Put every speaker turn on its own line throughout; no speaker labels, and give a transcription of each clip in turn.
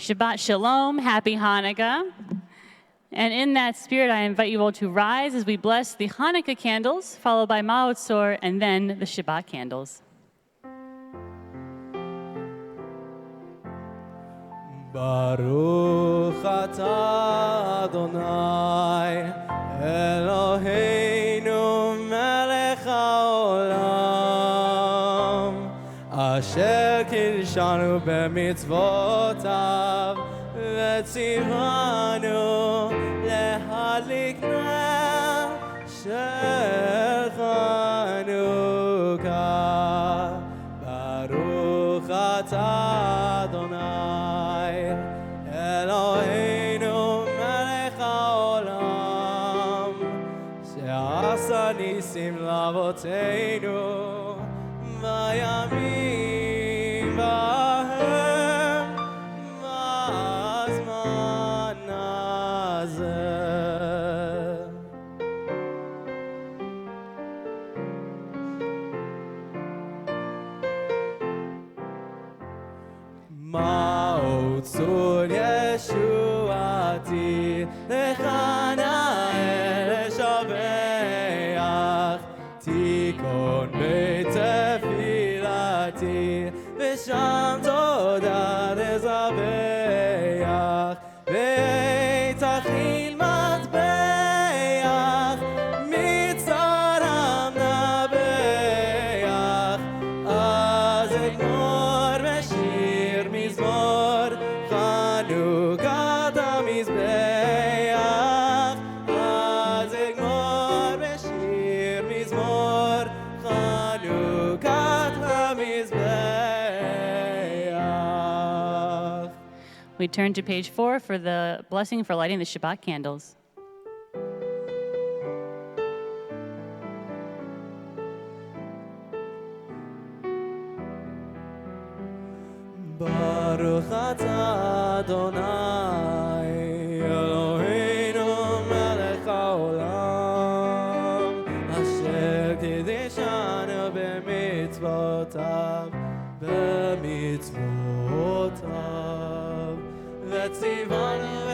Shabbat Shalom, Happy Hanukkah. And in that spirit, I invite you all to rise as we bless the Hanukkah candles, followed by Ma'od Tzor, and then the Shabbat candles.
Baruch atah Adonai Eloheinu melech haolam asher kirshanu b'mitzvotav v'tzivanu lehadlik ner shel Chanukah. Baruch atah Adonai Eloheinu melech haolam she'asa nisim l'avoteinu vayamim vahem v'azman hazeh. Ma'od Tzor Yeshuati Lechanael Shabeach Tikon Beit Tefilati V'sham Todah Tezabeach Beit Achil Matbeach Mitzaram Nabeach Az Egmor Meshir Mizmor Chanukat HaMizbeach Az Egmor Meshir Mizmor Chanukat HaMizbeach.
We turn to page 4 for the blessing for lighting the Shabbat candles.
Baruch atah Adonai Eloheinu melech haolam asher kiddushanu b'mitzvotav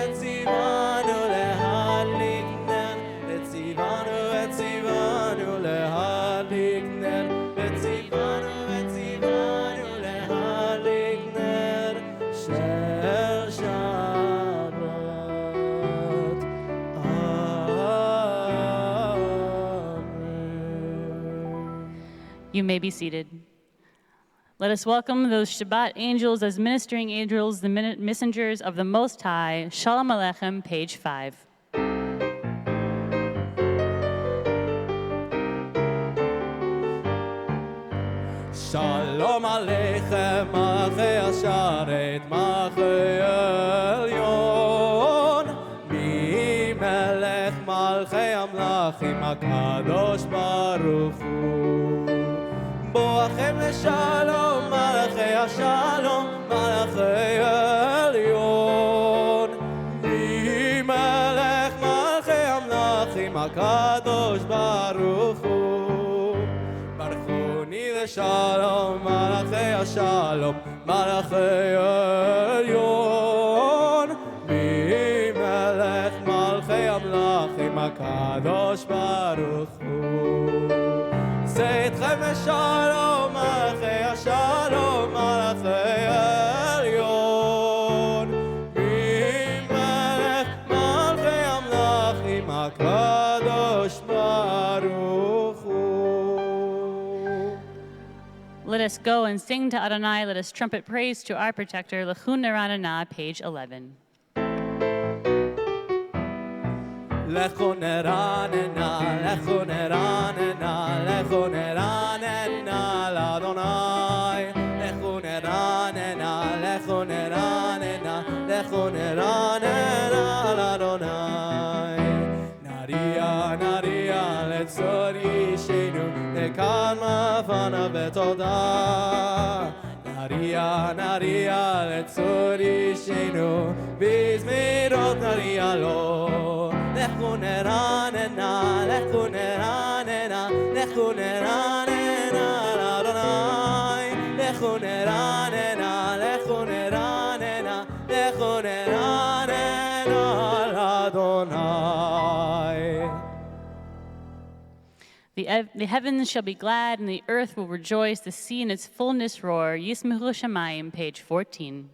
v'tzivanu lehadlik ner v'tzivanu lehadlik ner v'tzivanu lehadlik ner shel Shabbat. Amen.
You may be seated. Let us welcome those Shabbat angels as ministering angels, the messengers of the Most High. Shalom Aleichem, page 5.
Shalom Aleichem, Malchei Asharet, Malchei Elyon, Mi Melech Malchei Amlachim, HaKadosh Baruch Hu. Boachem לשלום, מלאכי השלום, מלאכי עליון. מי מלך מלכי המלכים, הקדוש ברוך הוא. ברכוני לשלום, מלאכי השלום, מלאכי עליון. מי מלך מלכי המלכים, הקדוש ברוך הוא. צאתכם לשלום, מלאכי השלום, מלאכי עליון. מי מלך מלכי המלכים, הקדוש ברוך הוא.
Let us go and sing to Adonai. Let us trumpet praise to our protector. L'chun Neranana, page 11.
לכו נרננה, לכו נרננה, לכו נרננה לאדוני. לכו נרננה, לכו נרננה, לכו נרננה לאדוני. לצור אישנו, נקמה פנה בתודה. נריע לצור אישנו, בזמירות נריע לו. לכו נרננה, לכו נרננה, לכו נרננה לאדוני. לכו נרננה, לכו נרננה, לכו נרננה לאדוני.
The heavens shall be glad, and the earth will rejoice, the sea and its fullness roar. Yismechu Shamayim, page 14.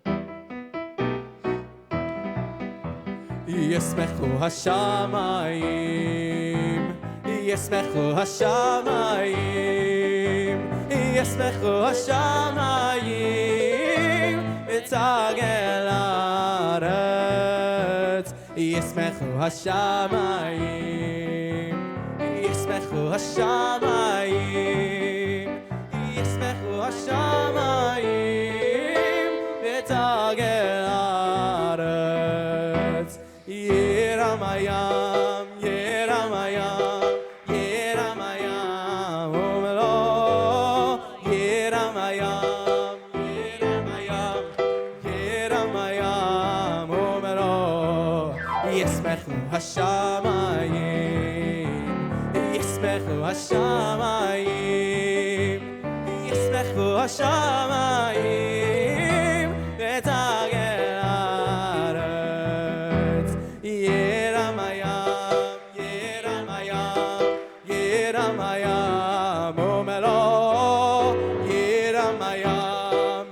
ישמחו השמיים, ישמחו השמיים, ישמחו השמיים, וצגל הארץ. ישמחו השמיים, ישמחו השמיים, ישמחו השמיים, וצגל הארץ. ירמיהו, ירמיהו, ירמיהו ומלוא. ירמיהו, ירמיהו, ירמיהו ומלוא. ישמחו השמיים, ישמחו השמיים, ישמחו השמיים, ותגל הארץ. ירמיהו, ירמיהו, ירמיהו ומלוא. ירמיהו,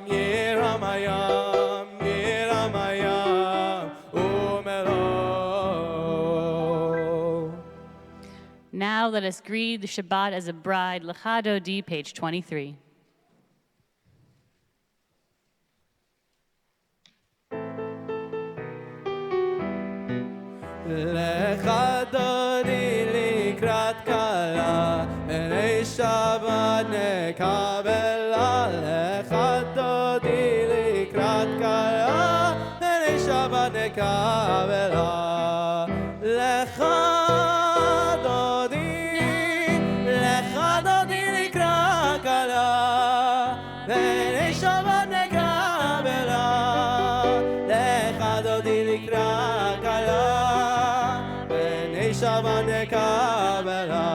ירמיהו, ירמיהו ומלוא.
Now let us greet the Shabbat as a bride, Lecha Dodi, page 23.
לך דודי לקראת כלה, בני שבת נקבלה. לך דודי לקראת כלה, בני שבת נקבלה. לך דודי, לך דודי לקראת כלה, בני שבת נקבלה. לך דודי לקראת כלה, שבת נקבלה.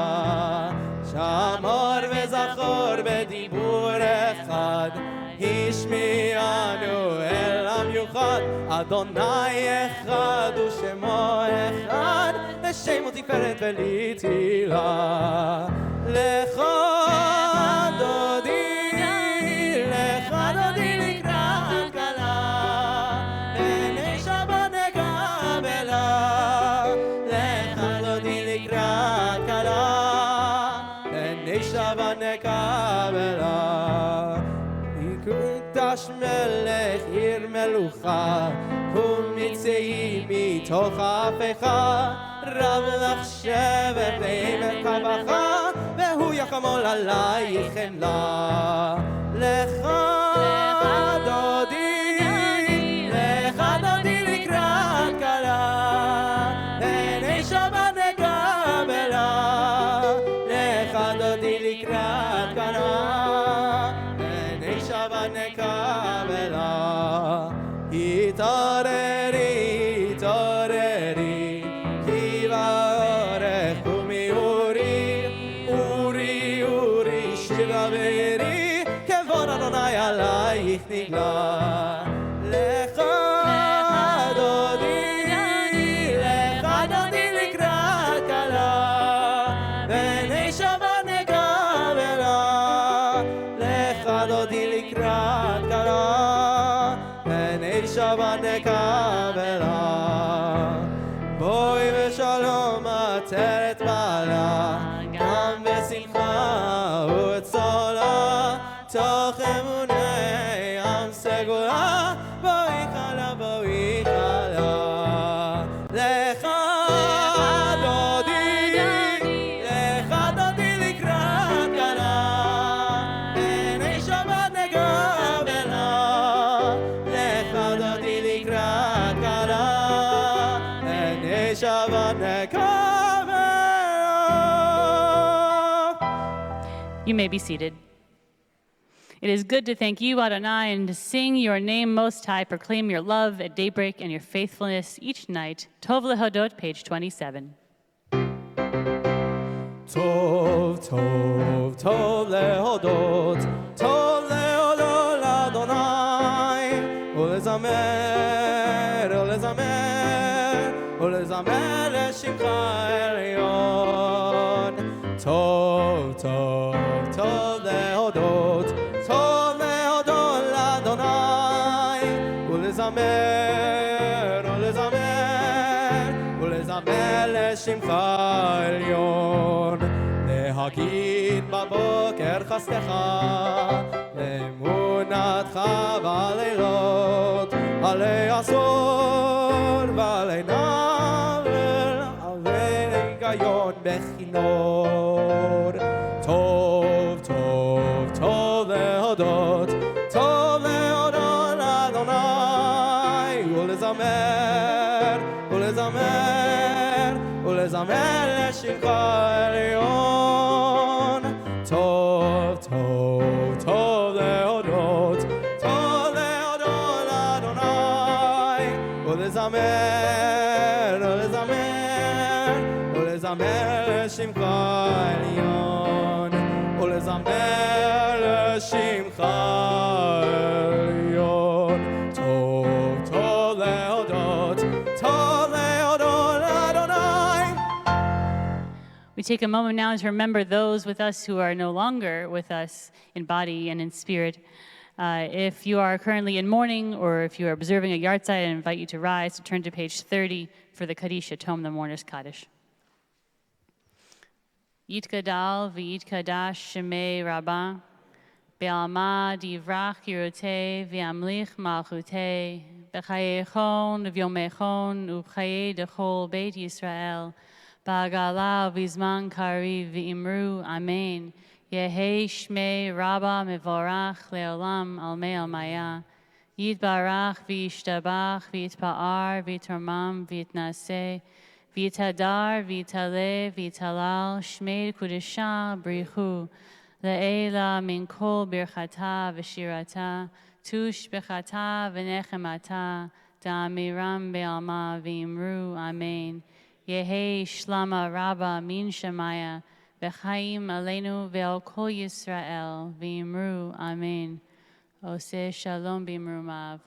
שמור וזכור בדיבור אחד, השמיענו אל המיוחד. אדוני אחד ושמו אחד, ושמו תפארת ולתהילה. לך דודי, לך דודי לקראת כלה, בני שבת נקבלה. שבת נקבלה. יקודש מלך עיר מלוכה, ומצאי מתוך ההפכה. רב לך שבט ועמק הבכה, והוא יחמול עלייך חמלה. לך דודי, לך דודי לקראת כלה, בני שבת נקבלה. לך דודי לקראת כלה, בני שבת נקבלה. התעוררי, התעוררי, כי באורך ומאורי. אורי, אורי, שירה וארי, כבוד אדוני עלייך נגלה. לך דודי, לך דודי לקראת כלה, בני שבת נקבלה. לך דודי לקראת כלה, בני שבת נקבלה. בואי בשלום עטרת בעלה, גם בשמחה וצולה. תוך אמוני עם סגולה, בואי חלה, בואי חלה. לך דודי, לך דודי לקראת כלה, בני שבת נקבלה. לך דודי לקראת כלה, בני שבת נקבלה.
You may be seated. It is good to thank you, Adonai, and to sing your name most high, proclaim your love at daybreak and your faithfulness each night. Tov lehodot, page 27.
Tov, tov, tov lehodot, tov lehodot l'Adonai, ולזמר, ולזמר, ולזמר לשמך העליון. טוב, טוב, טוב להודות, טוב להודות לאדוני, ולזמר, ולזמר, ולזמר לשמך העליון. להגיד בבוקר חסדך, לאמונתך בלילות, עלי עשור ועלי נבל, עלי היגיון בכינור. טוב, טוב, טוב להודות, טוב להודות לאדוני, ולזמר, ולזמר, ולזמר לשמך העליון. טוב, טוב, טוב להודות, טוב להודות לאדוני, ולזמר, ולזמר, ולזמר לשמך העליון, ולזמר לשמך העליון. טוב, טוב להודות, טוב להודות לאדוני.
We take a moment now to remember those with us who are no longer with us in body and in spirit. If you are currently in mourning or if you are observing a yard site, I invite you to rise to turn to page 30 for the Kaddish Tome, the Mourner's Kaddish. Yitgadal v'yitkadash shemei Rabbah, be'alma divrach yirotei v'yamlich malchutei, b'chayechon v'yomechon u'b'chayei dechol Beit Yisrael, ba'agala v'zman kariv v'imru, Amen. Yehi shmei Rabbah mevorach le'olam almei almaya, yitbarach v'yishtabach v'yitpa'ar v'yitormam v'yitnaseh, v'yitadar v'yitaleh v'yitalal shmei kudesha brichu, le'ela min kol birchata v'shirata, tush bechata v'nechemata, da'amiram be'alma v'imru, Amen. Yehi shlama Rabbah min shemaya, v'chaim aleinu ve'al kol Yisrael, v'imru, Amen. Oseh shalom b'imrumav,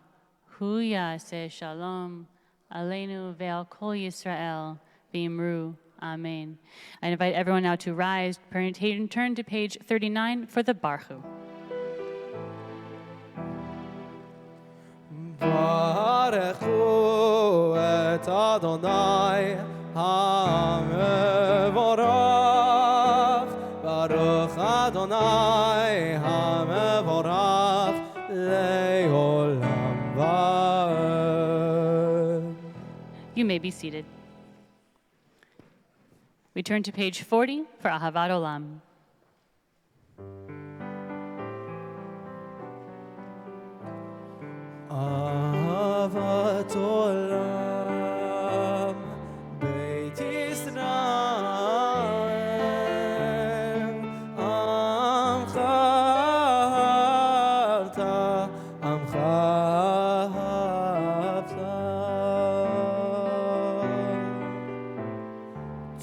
hu yaseh shalom, aleinu ve'al kol Yisrael, v'imru, Amen. I invite everyone now to rise, turn to page 39 for the Barchu.
ברכו את אדוני המבורך, ברוך אדוני המבורך לעולם ועד.
You may be seated. We turn to page 40 for Ahavat Olam.
אהבת עולם, בית ישראל, עמך אהבת, עמך אהבת.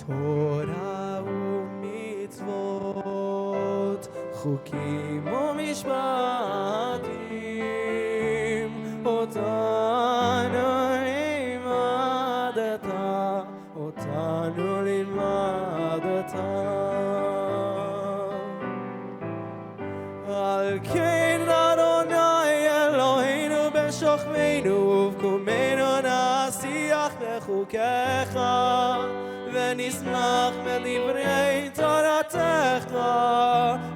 תורה ומצוות, חוקים ומשפטים, אותנו לימדת, אותנו לימדת. על כן אדוני אלוהינו בשוכבנו ובקומנו נשיח לחוקיך, ונשמח בדברי תורתך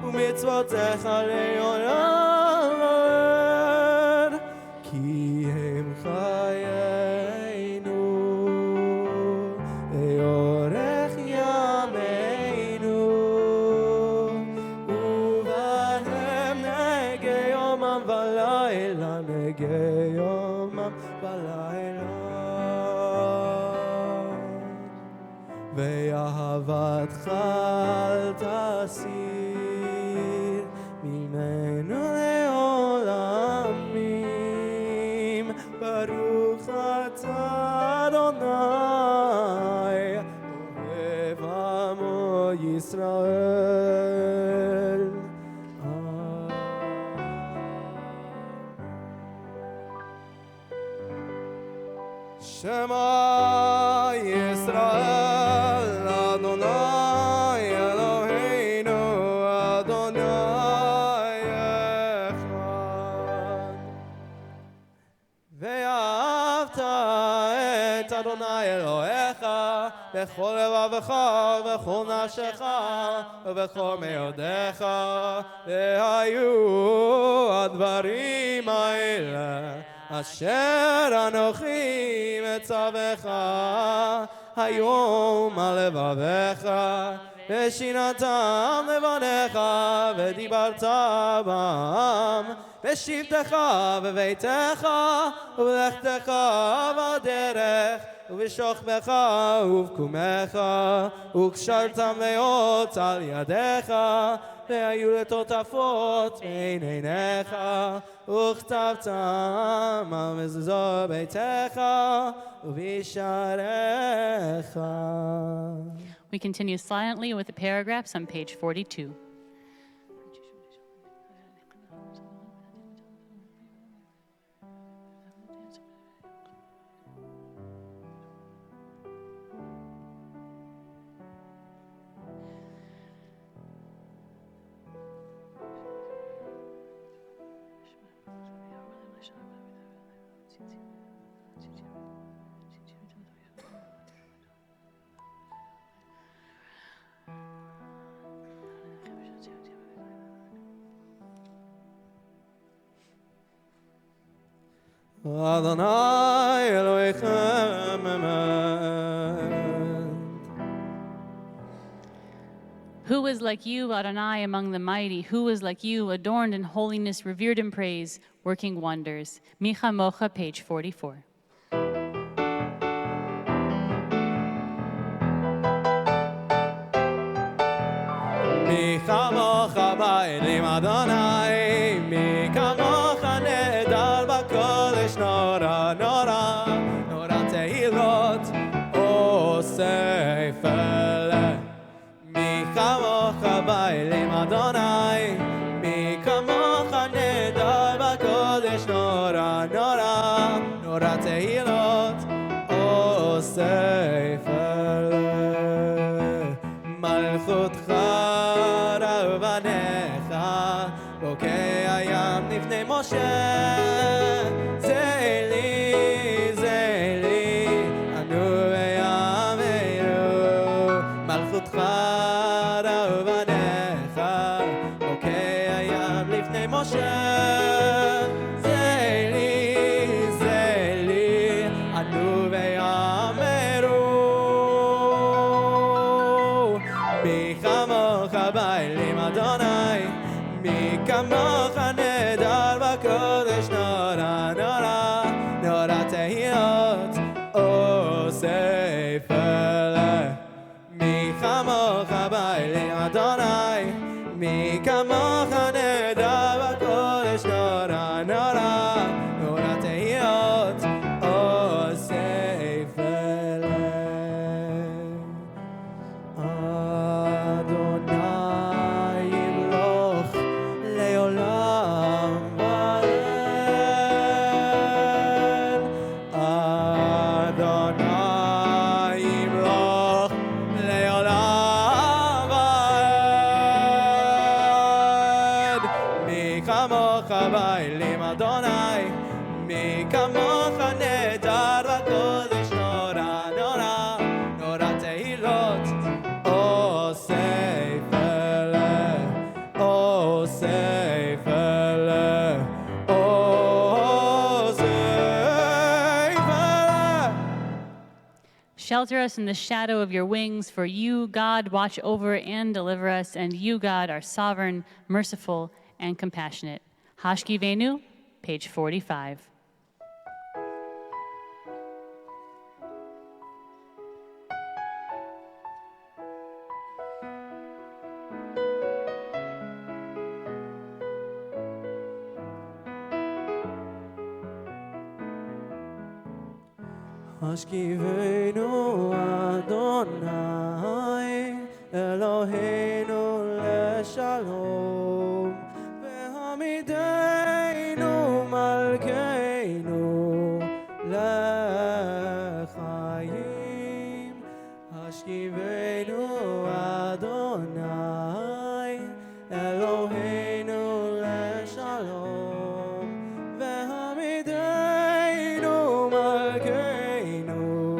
ומצוותיך לעולם, כי הם חיינו לאורך ימינו, ובהם נגי יומם ולילה, נגי יומם ולילה. ואהבתך אל תסיר ממנו לעולמים. ברוך אתה אדוני, אוהב עמו ישראל. Shema Yisrael, Adonai Eloheinu, Adonai Echad. Ve'ahavta et Adonai Elohecha bechol levavecha vechol nafshecha vechol meodecha ve'hayu advarim ha'ele אשר אנוכי מצווך היום על לבביך ושינתם לבניך ודיברת בם בשבתך בביתך ובלכתך בדרך ובשוכבך ובקומך וקשרתם להיות על ידיך והיו לטוטפות בין עיניך וכתבתם על מזוזות ביתך ובשעריך.
We continue silently with the paragraphs on page 42.
Adonai Elohechem Emet.
Who is like you, Adonai, among the mighty? Who is like you, adorned in holiness, revered in praise, working wonders? Micha Mocha, page 44.
מי כמוך באלים אדוני, מי כמוך נהדר בקודש, נורא נורא נורא תהילות אוסף אלה. מי כמוך באלים אדוני, מי כמוך נהדר בקודש, נורא נורא נורא תהילות אוסף אלה. מלכותך רבניך בוקע ים לפני משה. זה לי אנו וימינו. מלכותך רבניך בוקע ים לפני משה. זה לי אנו וימינו. מי כמוך באלים אדוני, מי כמוך נהדר בקודש, נורא נורא נורא תהילות אוסף אלה. מי כמוך באלים אדוני, מי כמוך נהדר בקודש, נורא נורא נורא תהילות אוסף אלה. באלים אדוני, מי כמוך נהדר בקודש, נורא נורא נורא תהילות אוסף אלה, אוסף אלה, אוסף אלה.
Shelter us in the shadow of your wings, for you, God, watch over and deliver us, and you, God, are sovereign, merciful, and compassionate. Hashkivenu, page 45.
השכיבנו אדוני אלוהינו לשלום והעמידנו מלכנו לחיים השכיבנו אדוני אלוהינו לשלום והעמידנו מלכנו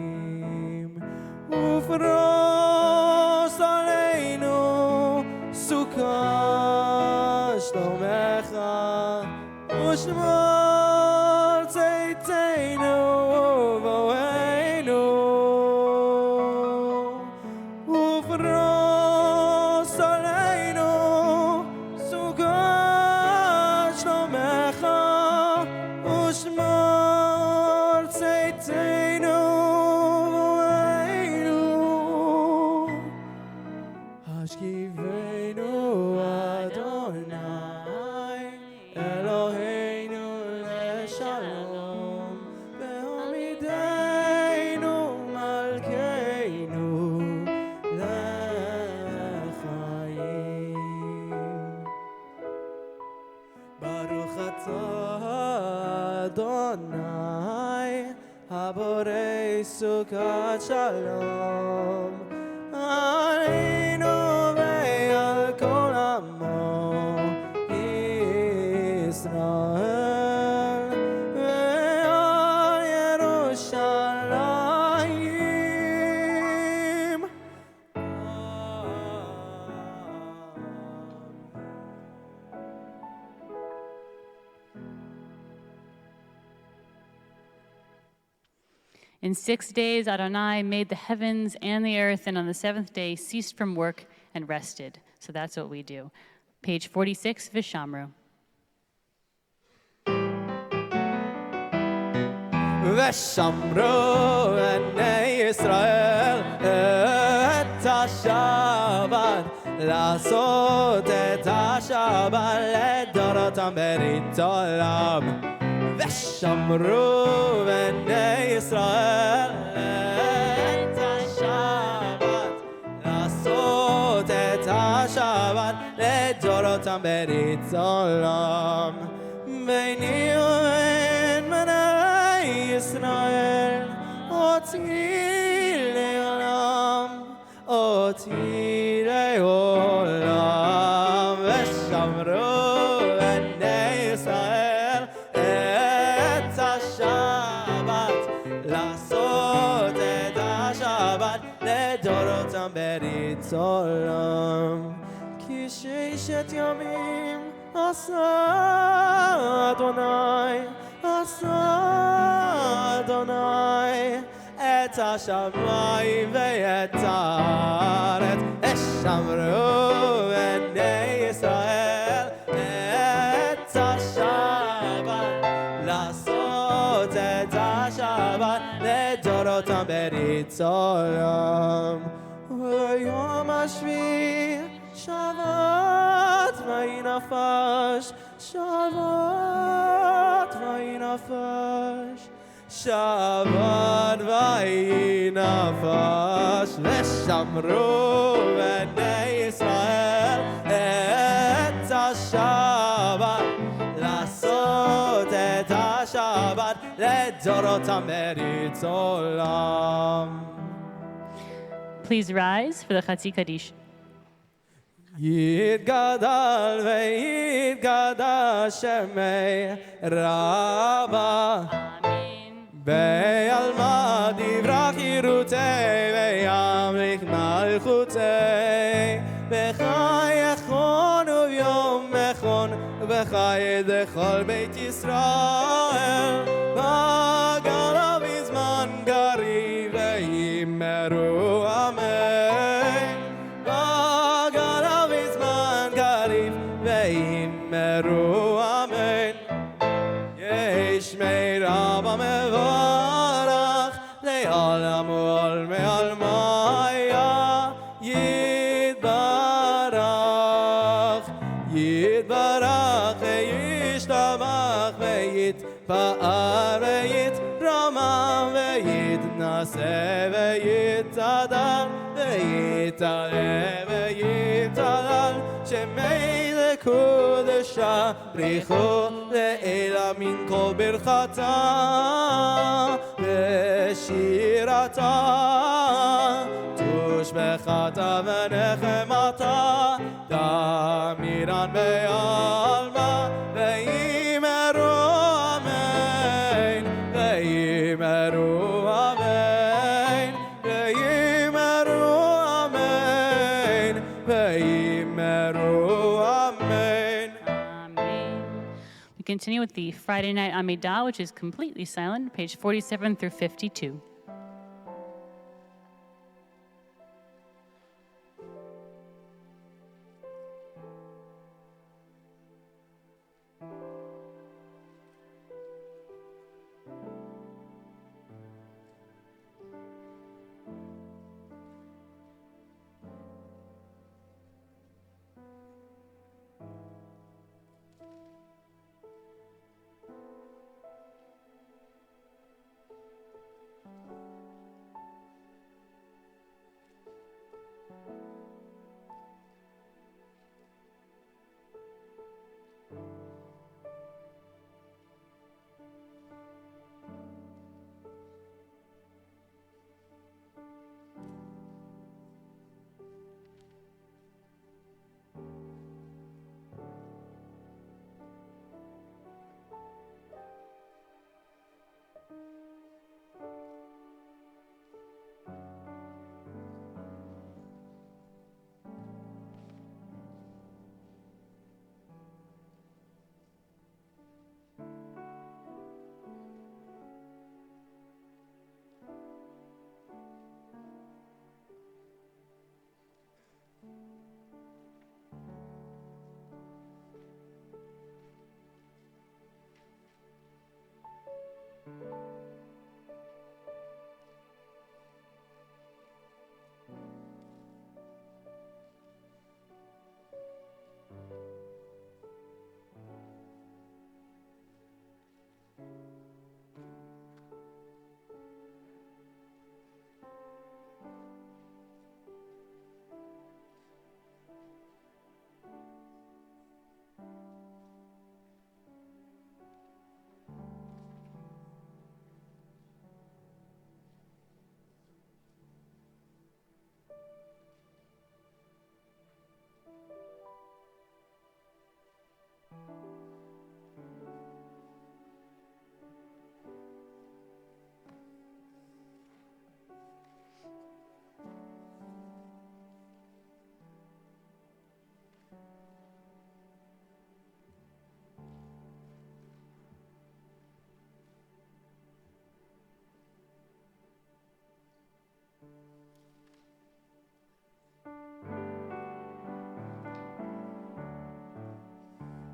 לחיים ופרוס עלינו סוכת שלומך ושמור צאתנו ובואנו ופרוס עלינו סוכת שלומך ושמור צאתנו ובואנו השכיבנו אדוני אלוהינו לשלום והעמידנו מלכנו לחיים ברוך אתה אדוני הבורא סוכת שלום עלינו ועל כל עמו ישראל ועל ירושלים
In 6 days, Adonai made the heavens and the earth, and on the seventh day ceased from work and rested. So that's what we do. Page 46, Vishamru.
ושמרו בני ישראל את השבת לעשות את השבת לדורותם ברית עולם ושמרו בני ישראל את השבת לעשות את השבת לדורותם ברית עולם ביני ובין בני ישראל אותי לעולם אותי לעולם ושמרו בני ישראל את השבת לעשות את השבת לדורותם ברית עולם כי ששת ימים עשה אדוני את השמיים ואת הארץ ושמרו בני ישראל את השבת לעשות את השבת לדורותם ברית עולם ביום השביעי שבת ויהי נפש שבת ויהי נפש שבת ויהי נפש ושמרו בני ישראל את השבת לעשות את השבת לדורותם ברית עולם.
Please rise for the Chatzi Kaddish.
יתגדל ויתגדל שמי רבה בעלמא דברה חירותי וימליך מלכותי בחי יכול וביום יכול ובחי לכל בית ישראל בגלה בזמן קריב ויאמרו אמן בגלה בזמן קריב ויאמרו אמן יש מי רבה מברך לעולם ועול מעלמיה יתברך ישתבח ויתפאר ויתהלל ויתהלל ויתהלל שמי לקודשה בריחו לאלה מן כל ברכתה ושירתה תושבחתה ונחמתה דמירן בעלמה ויאמרו אמן ויאמרו אמן ויאמרו אמן ויאמרו אמן.
Amen. We continue with the Friday night Amidah, which is completely silent, page 47 through 52.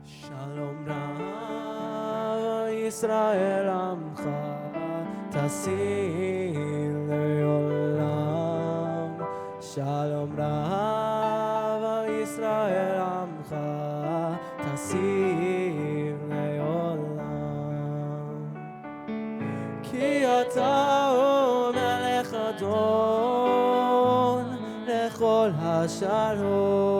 שלום רב ישראל עמך תשים לעולם שלום רב ישראל עמך תשים לעולם כי אתה הוא מלך אדון לכל השלום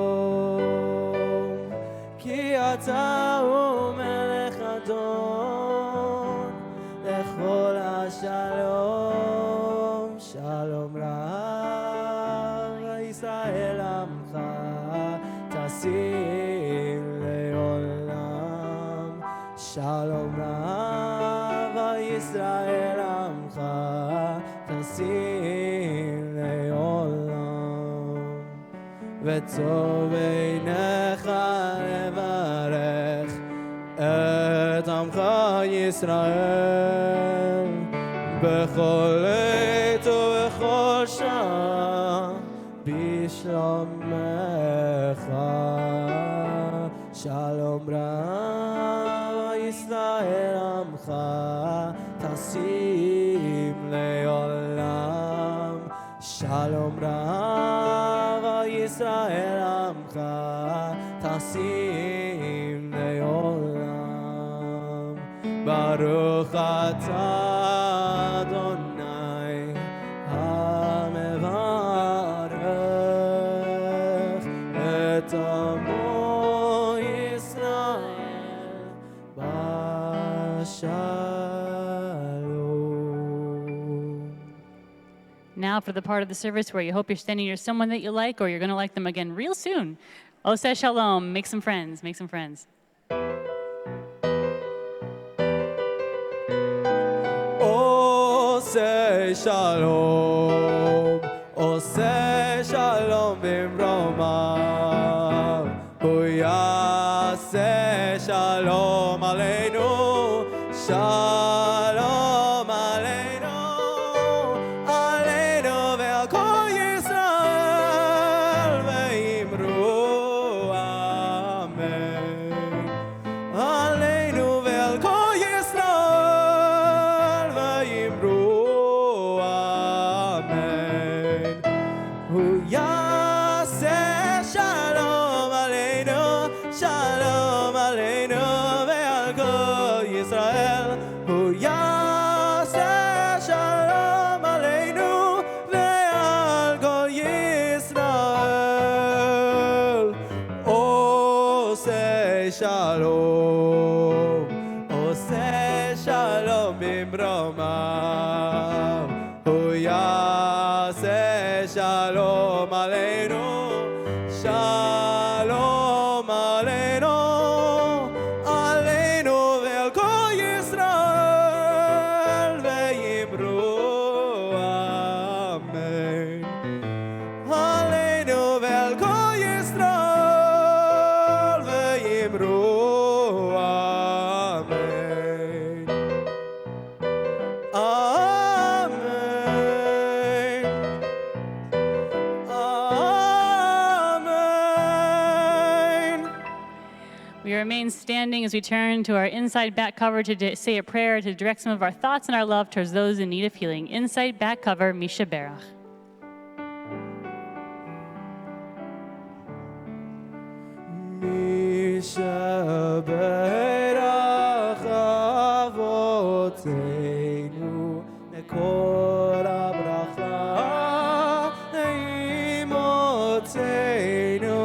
כי אתה הוא מלך אדון לכל השלום שלום רב ישראל עמך תשים לעולם שלום רב ישראל עמך תשים לעולם וטוב עיניך לברך את עמך ישראל בכל עת ובכל שעה בשלומך שלום רב ישראל עמך תשים לעולם שלום רב ישראל עמך תשים לעולם ברוך אתה אדוני
now for the part of the service where you hope you're standing near someone that you like, or you're going to like them again real soon. Oseh Shalom. Make some friends. Make some friends.
Oseh Shalom, Oseh Shalom bimromav, Hu yaseh Shalom aleinu, Shalom aleinu, aleinu ve'al kol Yisrael ve'imru Amen. Aleinu ve'al kol Yisrael ve'imru Amen. Hu yaseh Shalom aleinu, Shalom aleinu ve'al kol Yisrael. Hu yaseh Shalom aleinu ve'al kol Yisrael. Oseh Shalom, Oseh Shalom bimromav, Hu yaseh Shalom aleinu, Shalom aleinu, aleinu ve'al kol Yisrael ve'imru Amen. Aleinu ve'al kol Yisrael ve'imru Amen. Amen. Amen.
We remain standing as we turn to our inside back cover to say a prayer to direct some of our thoughts and our love towards those in need of healing. Inside back cover, Misha Berach.
Mishaberach avoteinu mekor habracha neimoteinu.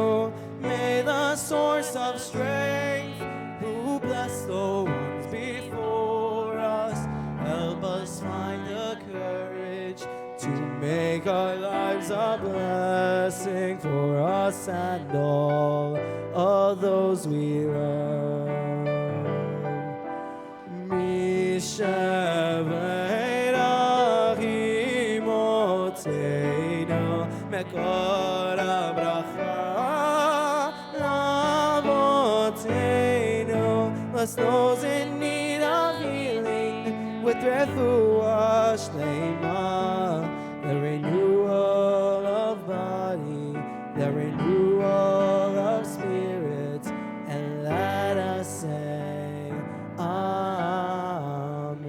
May the source of strength, who bless the ones before us, help us find the courage to make our lives a blessing for us and all of those we love. Mishaberach imoteinu mekor habracha lavoteinu. Bless those in need of healing with refuah shlema, the renewal of body, the renewal of spirit, and let us say Amen.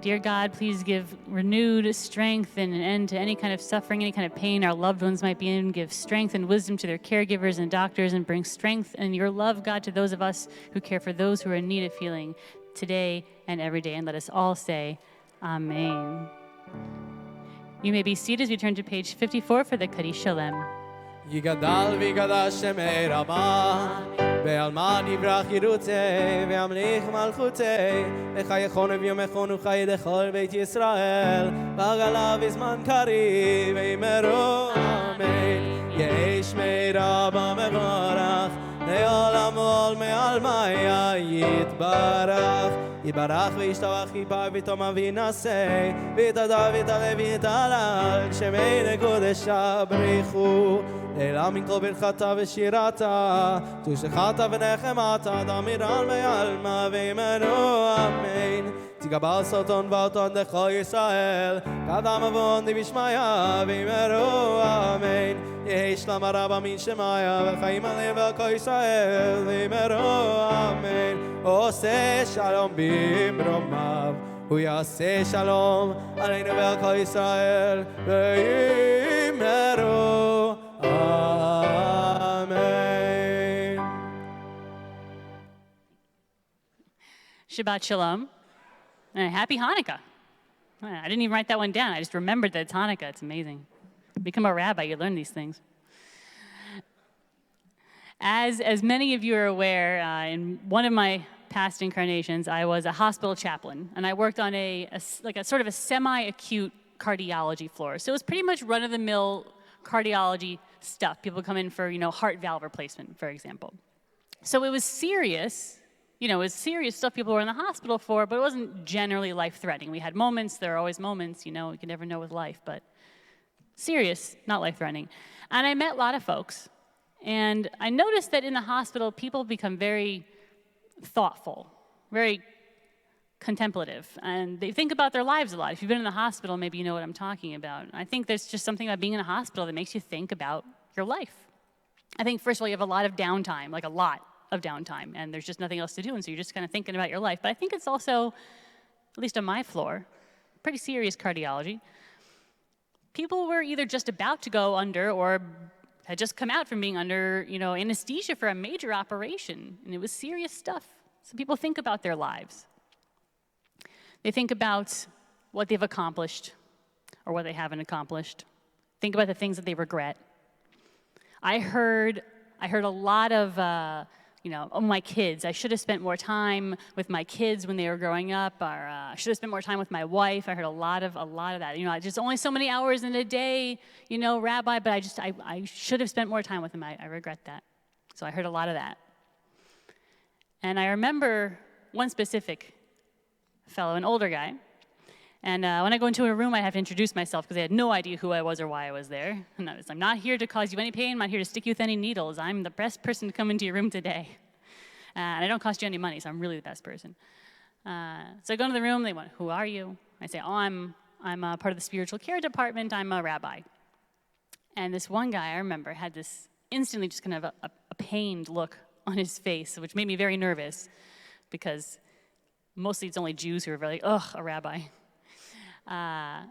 Dear God, please give renewed strength and an end to any kind of suffering, any kind of pain our loved ones might be in. Give strength and wisdom to their caregivers and doctors, and bring strength and your love, God, to those of us who care for those who are in need of healing today and every day. And let us all say, Amen. You may be seated as we turn to page 54 for the Kaddish Shalem.
יגדל ויגדל שמי רמה, בעלמא יברח ירותי, וימליך מלכותי, לחייכון וביומכון וחיי לכל בית ישראל, בגלה בזמן קריב, ויאמרו אמן. יהי שמי רבה מבורך, לעולם ועול מעלמא יתברך. יתברך וישתבח יפר ותאמר וינשא, ויתהדר ויתעלה ויתהלל, שמי לקודשה בריחו. לעילם מן כל ברכתה ושירתה, תושחתה ונחמתה, דמירן בעלמא ויאמרו אמן. תגבר סרטון ואותון לכל ישראל, קדם עוון דבשמיא ויאמרו אמן. יהי שלום הרבה מן שמיא, וחיים עליהם ועל כל ישראל ויאמרו אמן. עושה שלום במרומיו, הוא יעשה שלום עלינו ועל כל ישראל ויאמרו Amen.
Shabbat Shalom. And happy Hanukkah. I didn't even write that one down. I just remembered that it's Hanukkah. It's amazing. Become a rabbi, you learn these things. As many of you are aware, in one of my past incarnations, I was a hospital chaplain, and I worked on a sort of a semi-acute cardiology floor. So it was pretty much run-of-the-mill cardiology stuff. People come in for, heart valve replacement, for example. So it was serious. It was serious stuff people were in the hospital for, but it wasn't generally life-threatening. We had moments. There are always moments, you can never know with life, but serious, not life-threatening. And I met a lot of folks. And I noticed that in the hospital, people become very thoughtful, very contemplative, and they think about their lives a lot. If you've been in the hospital, maybe you know what I'm talking about. I think there's just something about being in a hospital that makes you think about your life. I think, first of all, you have a lot of downtime, like a lot of downtime, and there's just nothing else to do, and so you're just kind of thinking about your life. But I think it's also, at least on my floor, pretty serious cardiology. People were either just about to go under or had just come out from being under, anesthesia for a major operation, and it was serious stuff. So people think about their lives. They think about what they've accomplished or what they haven't accomplished. Think about the things that they regret. I heard a lot of, oh, my kids. I should have spent more time with my kids when they were growing up, or I should have spent more time with my wife. I heard a lot of that. Just only so many hours in a day, Rabbi, but I should have spent more time with them. I regret that. So I heard a lot of that. And I remember one specific fellow, an older guy. And when I go into a room, I have to introduce myself because they had no idea who I was or why I was there. And I'm not here to cause you any pain. I'm not here to stick you with any needles. I'm the best person to come into your room today. And I don't cost you any money, so I'm really the best person. So I go into the room. They want, who are you? I say, I'm part of the spiritual care department. I'm a rabbi. And this one guy, I remember, had this instantly just kind of a pained look on his face, which made me very nervous because mostly it's only Jews who are very, a rabbi. But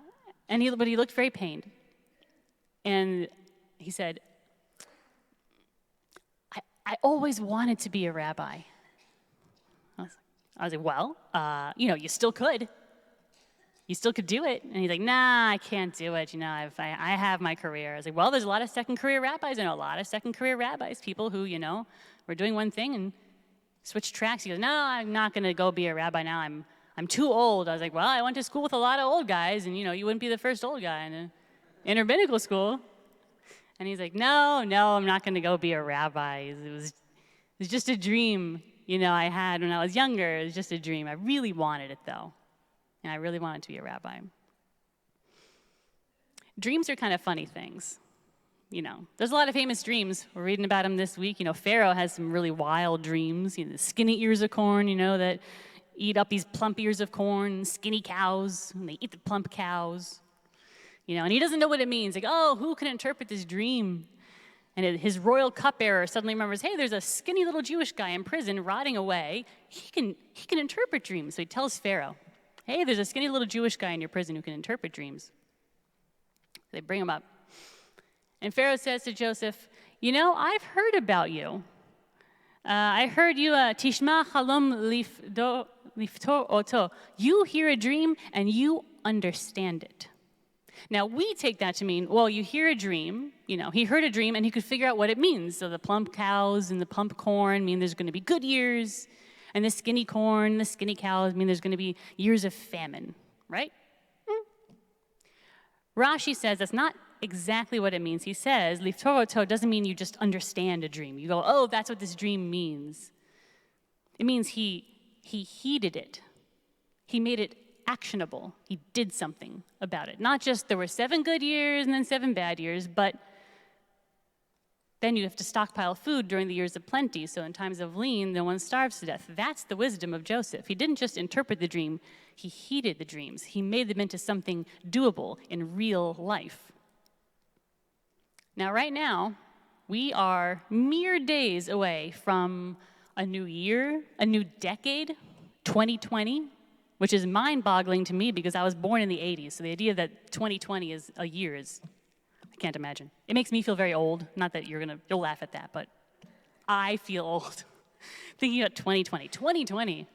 he looked very pained. And he said, I always wanted to be a rabbi. I was like, well, you still could. You still could do it. And he's like, nah, I can't do it. I have my career. I was like, well, there's a lot of second career rabbis. I know a lot of second career rabbis, people who, were doing one thing and switched tracks. He goes, no, I'm not going to go be a rabbi now. I'm too old. I was like, well, I went to school with a lot of old guys, and, you wouldn't be the first old guy in rabbinical school. And he's like, no, I'm not going to go be a rabbi. It was just a dream, I had when I was younger. It was just a dream. I really wanted it, though. And I really wanted to be a rabbi. Dreams are kind of funny things. There's a lot of famous dreams. We're reading about them this week. Pharaoh has some really wild dreams. The skinny ears of corn, that eat up these plump ears of corn, skinny cows, and they eat the plump cows. And he doesn't know what it means. Like, who can interpret this dream? And his royal cupbearer suddenly remembers, hey, there's a skinny little Jewish guy in prison rotting away. He can interpret dreams. So he tells Pharaoh, hey, there's a skinny little Jewish guy in your prison who can interpret dreams. They bring him up. And Pharaoh says to Joseph, I've heard about you. I heard you, Tishma Chalom Liftor Oto. You hear a dream and you understand it. Now, we take that to mean, well, you hear a dream, he heard a dream and he could figure out what it means. So the plump cows and the plump corn mean there's going to be good years, and the skinny corn, the skinny cows mean there's going to be years of famine, right? Rashi says that's not exactly what it means. He says, Liftoroto doesn't mean you just understand a dream. You go, that's what this dream means. It means he heeded it. He made it actionable. He did something about it. Not just there were 7 good years and then 7 bad years, but then you have to stockpile food during the years of plenty, so in times of lean, no one starves to death. That's the wisdom of Joseph. He didn't just interpret the dream, he heeded the dreams. He made them into something doable in real life. Now, right now, we are mere days away from a new year, a new decade, 2020, which is mind-boggling to me because I was born in the 80s, so the idea that 2020 is a year is, I can't imagine. It makes me feel very old. Not that you'll laugh at that, but I feel old thinking about 2020.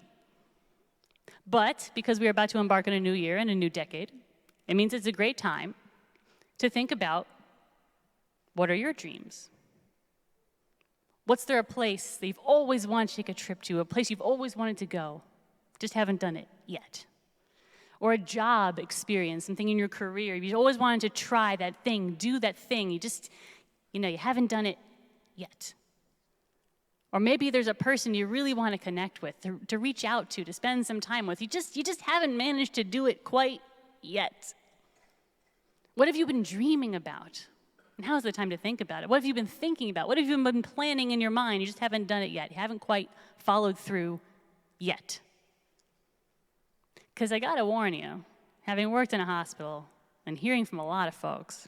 But because we are about to embark on a new year and a new decade, it means it's a great time to think about, what are your dreams? What's there a place that you've always wanted to take a trip to, a place you've always wanted to go, just haven't done it yet? or a job experience, something in your career. You always wanted to try that thing, do that thing. You haven't done it yet. Or maybe there's a person you really want to connect with, to reach out to spend some time with. You just haven't managed to do it quite yet. What have you been dreaming about? Now's the time to think about it. What have you been thinking about? What have you been planning in your mind? You just haven't done it yet. You haven't quite followed through yet. Because I got to warn you, having worked in a hospital and hearing from a lot of folks,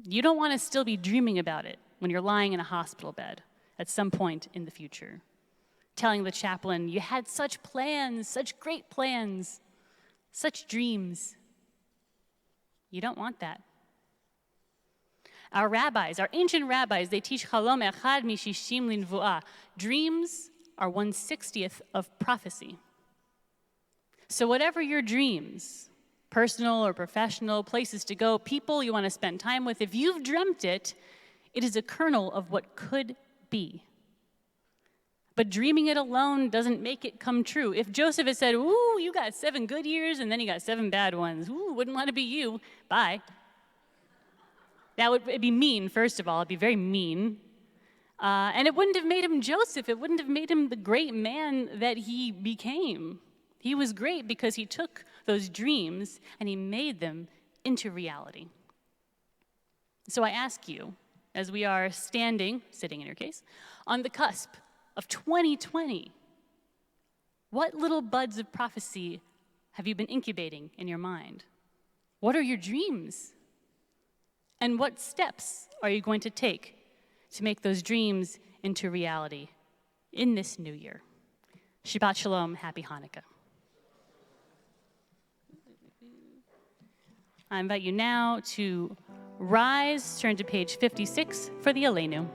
you don't want to still be dreaming about it when you're lying in a hospital bed at some point in the future, telling the chaplain, you had such plans, such great plans, such dreams. You don't want that. Our ancient rabbis, they teach chalom echad mishishim linvuah. Dreams are 1/60th of prophecy. So whatever your dreams, personal or professional, places to go, people you want to spend time with, if you've dreamt it, it is a kernel of what could be. But dreaming it alone doesn't make it come true. If Joseph had said, ooh, you got 7 good years and then you got 7 bad ones, ooh, wouldn't want to be you, bye. It'd be mean, first of all. It'd be very mean. And it wouldn't have made him Joseph. It wouldn't have made him the great man that he became. He was great because he took those dreams and he made them into reality. So I ask you, as we are sitting in your case, on the cusp of 2020, what little buds of prophecy have you been incubating in your mind? What are your dreams? And what steps are you going to take to make those dreams into reality in this new year? Shabbat Shalom, Happy Hanukkah. I invite you now to rise, turn to page 56 for the Aleinu.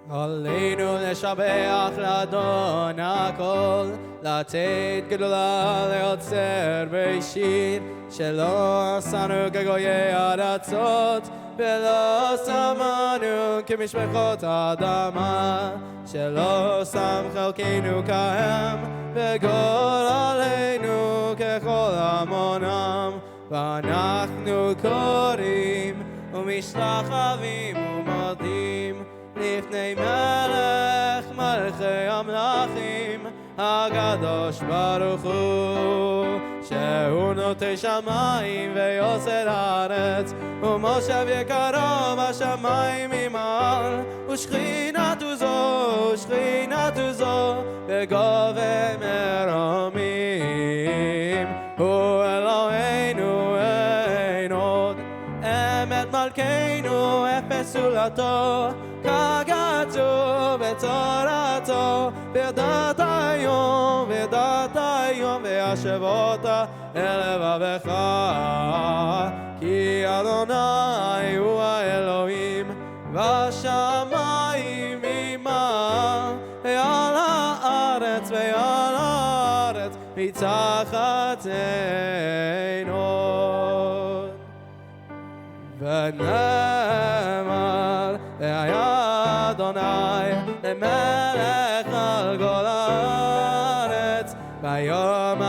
עלינו לשבח לאדון הכל, לתת גדולה ליוצר בראשית, שלא עשנו כגויי ארצות, ולא שמנו כמשפחות האדמה, שלא שם חלקנו כהם, וגורלנו ככל המונם, ואנחנו קוראים ומשתחווים ומודים לפני מלך מלכי המלכים הקדוש ברוך הוא, שהוא נוטה שמיים ויוסר הארץ, ומושב יקרו בשמיים ממעל, ושכינתו זו בגובה מרומים, הוא אלוהינו אין עוד, אמת מלכנו אפס זולתו, כגדו בתורתו, ודעת היום והשבות אל לבבך, כי אדוני הוא האלוהים בשמיים ממעל, ועל הארץ מתחת עינו. ונאמר והיה אדוני למלך על כל הארץ, ביום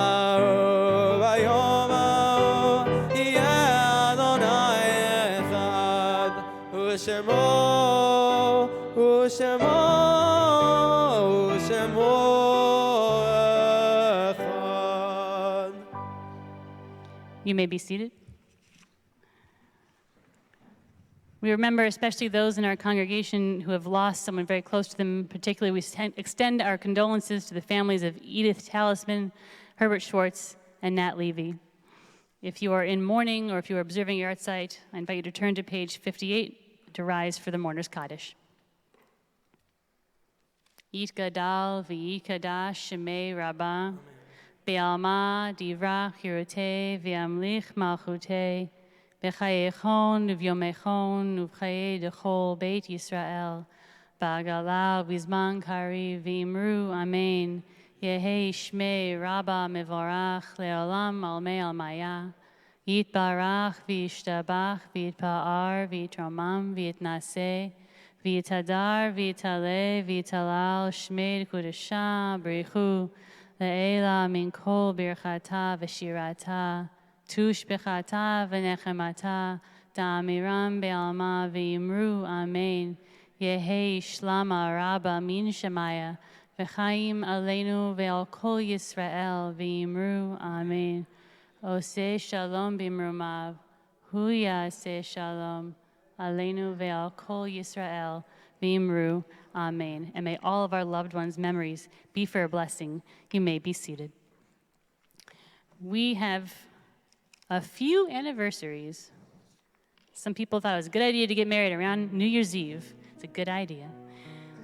ההוא יהיה אדוני אחד, ושמו אחד.
You may be seated. We remember especially those in our congregation who have lost someone very close to them. Particularly, we extend our condolences to the families of Edith Talisman, Herbert Schwartz, and Nat Levy. If you are in mourning or if you are observing your site, I invite you to turn to page 58 to rise for the Mourner's Kaddish. Yitgadal v'yikadash shemei Rabbah, be'alma divrach hirutei v'yamlich malchutei, B'chayechon uvyomechon ubchaye dechol Beit Yisrael, ba'agala ubizman kari v'imru amen, Yehi Shmei Rabba Mevorach Leolam Almei Almaya. Yitbarach v'yishtabach v'yitpa'ar v'yitromam v'yitnaseh v'yitadar v'yitaleh v'yitalal shmei kudasha b'richu le'ela min kol birchata v'shirata tush b'chata v'nechemata da'amiram be'alma v'yimru amen Yehi shlama rabba min shemaya v'chaim aleinu ve'al kol Yisrael v'yimru amen Ose shalom bimrumav, huya se shalom, aleinu ve'al kol Yisrael, v'imru, amen. And may all of our loved ones' memories be for a blessing. You may be seated. We have a few anniversaries. Some people thought it was a good idea to get married around New Year's Eve. It's a good idea.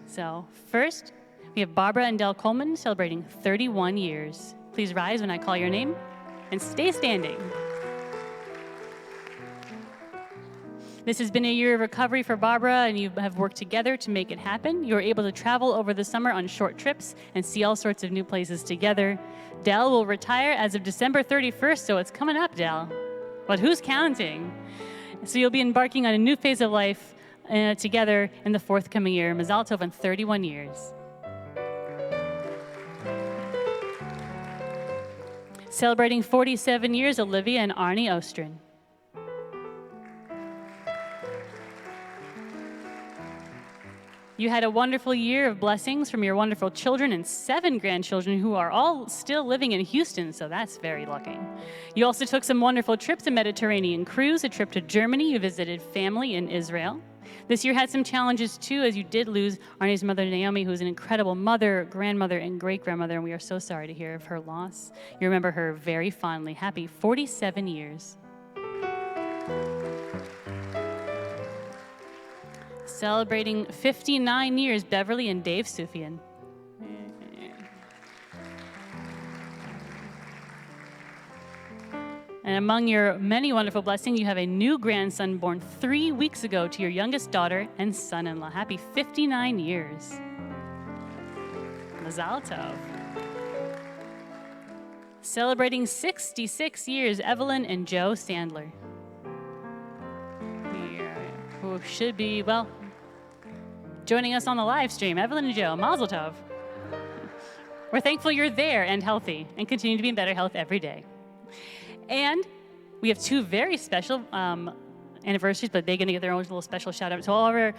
So first, we have Barbara and Del Coleman celebrating 31 years. Please rise when I call your name. And stay standing. This has been a year of recovery for Barbara, and you have worked together to make it happen. You were able to travel over the summer on short trips and see all sorts of new places together. Del will retire as of December 31st, so it's coming up, Del. But who's counting? So you'll be embarking on a new phase of life together in the forthcoming year. Mazal tov on 31 years. Celebrating 47 years, Olivia and Arnie Ostrin. You had a wonderful year of blessings from your wonderful children and 7 grandchildren who are all still living in Houston, so that's very lucky. You also took some wonderful trips, a Mediterranean cruise, a trip to Germany. You visited family in Israel. This year had some challenges too, as you did lose Arnie's mother, Naomi, who's an incredible mother, grandmother, and great-grandmother, and we are so sorry to hear of her loss. You remember her very fondly. Happy 47 years. Celebrating 59 years, Beverly and Dave Sufyan. And among your many wonderful blessings, you have a new grandson born 3 weeks ago to your youngest daughter and son-in-law. Happy 59 years. Mazal tov. Celebrating 66 years, Evelyn and Joe Sandler. Who should be, well, joining us on the live stream. Evelyn and Joe, Mazel tov. We're thankful you're there and healthy and continue to be in better health every day. And we have 2 very special anniversaries, but they're going to get their own little special shout out to all of our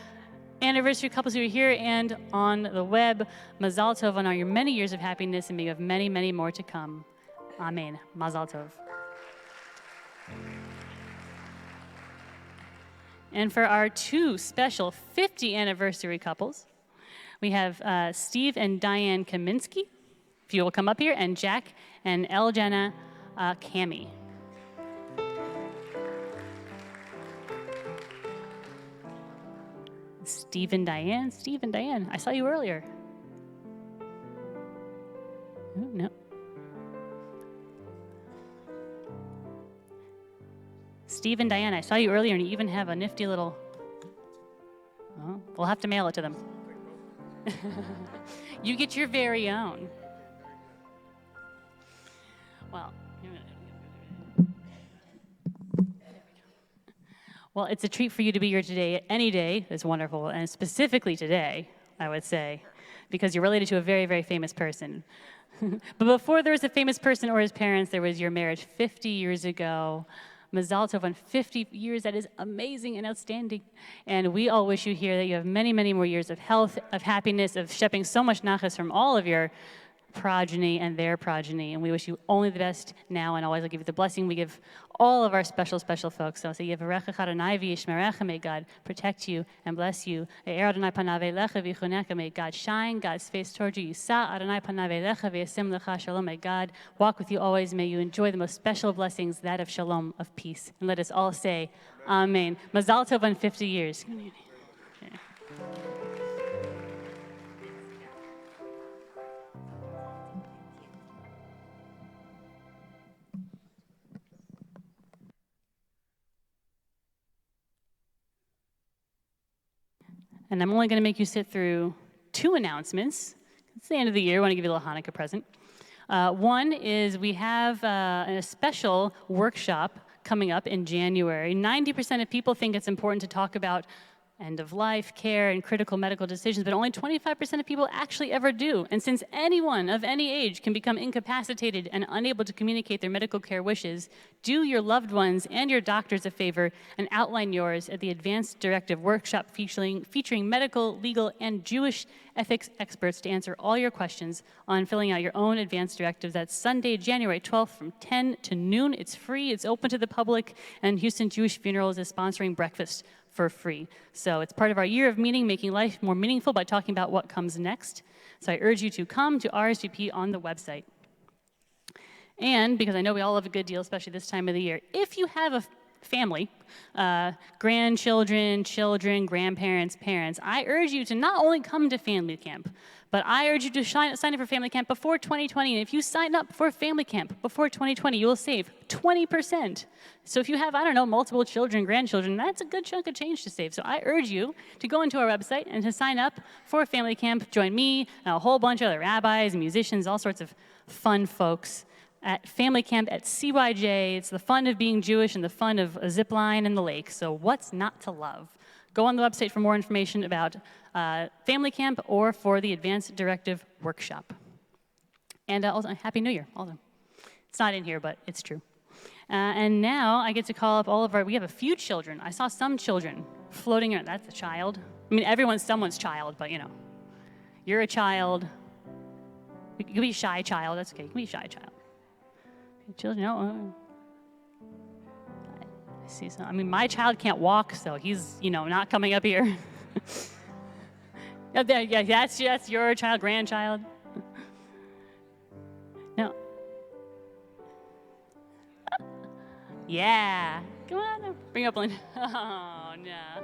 anniversary couples who are here and on the web. Mazal tov on all your many years of happiness, and may you have many, many more to come. Amen. Mazal tov. And for our 2 special 50 anniversary couples, we have Steve and Diane Kaminsky, if you will come up here, and Jack and Eljana Cami. Steve and Diane, I saw you earlier. Oh, no. Steve and Diane, I saw you earlier, and you even have a nifty little... Oh, we'll have to mail it to them. You get your very own. Well, it's a treat for you to be here today. Any day is wonderful, and specifically today, I would say, because you're related to a very, very famous person. But before there was a famous person or his parents, there was your marriage 50 years ago. Mazal tov on 50 years. That is amazing and outstanding. And we all wish you here that you have many, many more years of health, of happiness, of shepping so much nachas from all of your progeny and their progeny. And we wish you only the best now and always. I'll give you the blessing we give all of our special, special folks. So say, may God protect you and bless you. May God shine God's face toward you. May God walk with you always. May you enjoy the most special blessings, that of shalom, of peace. And let us all say, Amen. Mazal tov on 50 years. And I'm only going to make you sit through 2 announcements. It's the end of the year. I want to give you a little Hanukkah present. One is we have a special workshop coming up in January. 90% of people think it's important to talk about end-of-life care and critical medical decisions, but only 25% of people actually ever do. And since anyone of any age can become incapacitated and unable to communicate their medical care wishes, do your loved ones and your doctors a favor and outline yours at the Advanced Directive Workshop featuring medical, legal, and Jewish ethics experts to answer all your questions on filling out your own advanced directive. That's Sunday, January 12th from 10 to noon. It's free, it's open to the public, and Houston Jewish Funerals is sponsoring breakfast for free. So it's part of our year of meaning, making life more meaningful by talking about what comes next. So I urge you to come to RSVP on the website. And because I know we all love a good deal, especially this time of the year, if you have a family, grandchildren, children, grandparents, parents, I urge you to not only come to family camp, but I urge you to sign up for family camp before 2020. And if you sign up for family camp before 2020, you will save 20%. So if you have, multiple children, grandchildren, that's a good chunk of change to save. So I urge you to go into our website and to sign up for family camp. Join me and a whole bunch of other rabbis and musicians, all sorts of fun folks at family camp at CYJ. It's the fun of being Jewish and the fun of a zip line in the lake. So what's not to love? Go on the website for more information about family camp or for the Advanced Directive Workshop. And also, Happy New Year, also. It's not in here, but it's true. And now I get to call up we have a few children. I saw some children floating around. That's a child. I mean, everyone's someone's child, but you're a child. You can be a shy child, that's okay. You can be a shy child. Children, I see some. I mean, my child can't walk, so he's, not coming up here. Yeah, that's your child, grandchild. No. Yeah. Come on, bring up Linda. Oh, no.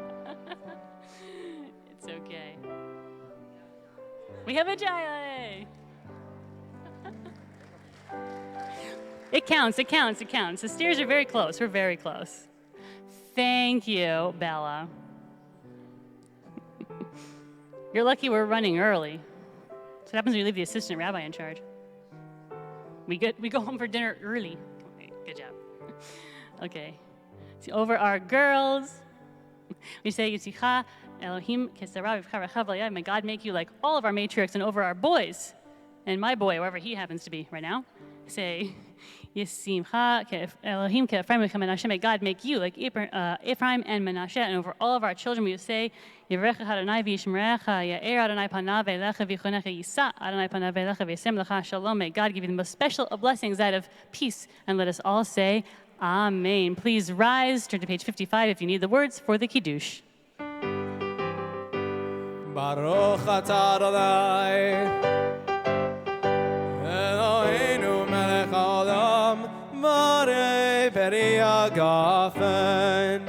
It's okay. We have a child. It counts. The stairs are very close. We're very close. Thank you, Bella. You're lucky we're running early. That's what happens when you leave the assistant rabbi in charge. We go home for dinner early. Okay, good job. Okay. So over our girls, we say, Yitzicha Elohim kesara v'char rechav l'yad. May God make you like all of our matriarchs. And over our boys, and my boy, wherever he happens to be right now, say, Yisimcha Elohim ke'Ephraim v'Menashe. May God make you like Ephraim and Menashe. And over all of our children, we say, Yivarecha Adonai v'yishmerecha, Ya'er Adonai panav elecha v'yichonecha, Yisa Adonai panav elecha v'yasem lecha shalom. May God give you the most special of blessings, that of peace. And let us all say, Amen. Please rise, turn to page 55 if you need the words for the Kiddush.
Baruch atah Adonai Eloheinu melech haolam borei peri hagafen.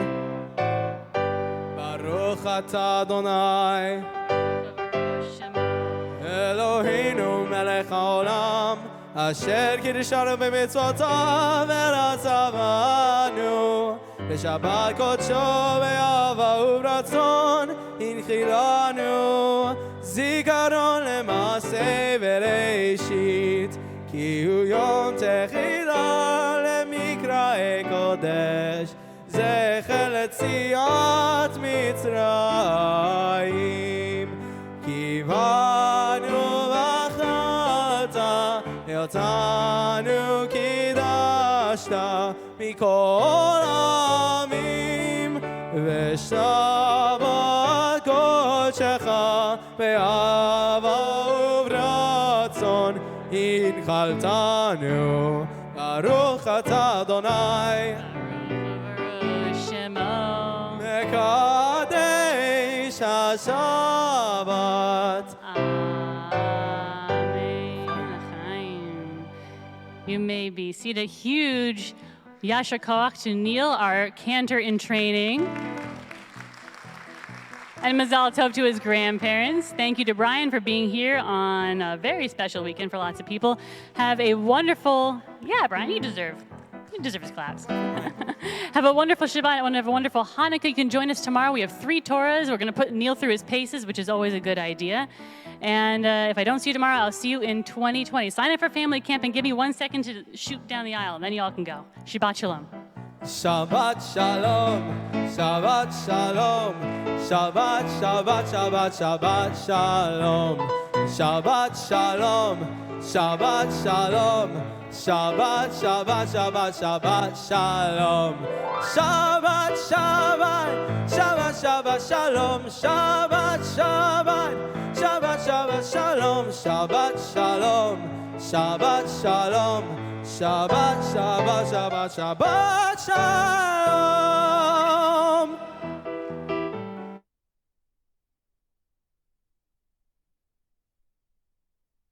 Baruch atah Adonai Eloheinu melech haolam asher kiddushanu b'mitzvotav v'ratzavanu לשבת קודשו באהבה וברצון הנחילנו זיכרון למעשה בראשית כי הוא יום תחילה למקראי קודש זכר ליציאת מצרים כי באנו בחרת אותנו קידשת מכל העמים ושבת קודשך באהבה וברצון הנחלתנו ברוך אתה אדוני מקדש השבת.
You may be seated. Huge Yasher Koach to Neil, our cantor in training. And Mazal Tov to his grandparents. Thank you to Brian for being here on a very special weekend for lots of people. Have a wonderful, Brian, you deserve He deserves claps. Have a wonderful Shabbat and have a wonderful Hanukkah. You can join us tomorrow. We have 3 Torahs. We're going to put Neil through his paces, which is always a good idea. And if I don't see you tomorrow, I'll see you in 2020. Sign up for family camp and give me 1 second to shoot down the aisle, and then y'all can go. Shabbat shalom.
Shabbat shalom, Shabbat shalom, Shabbat, Shabbat, Shabbat, Shabbat shalom, Shabbat shalom, Shabbat shalom, Shabbat, Shabbat, Shabbat, Shabbat shalom, Shabbat, Shabbat, Shabbat, Shabbat shalom, Shabbat, Shabbat, Shabbat, Shabbat shalom, Shabbat shalom, Shabbat shalom. Shabbat, Shabbat, Shabbat, Shabbat, Shalom.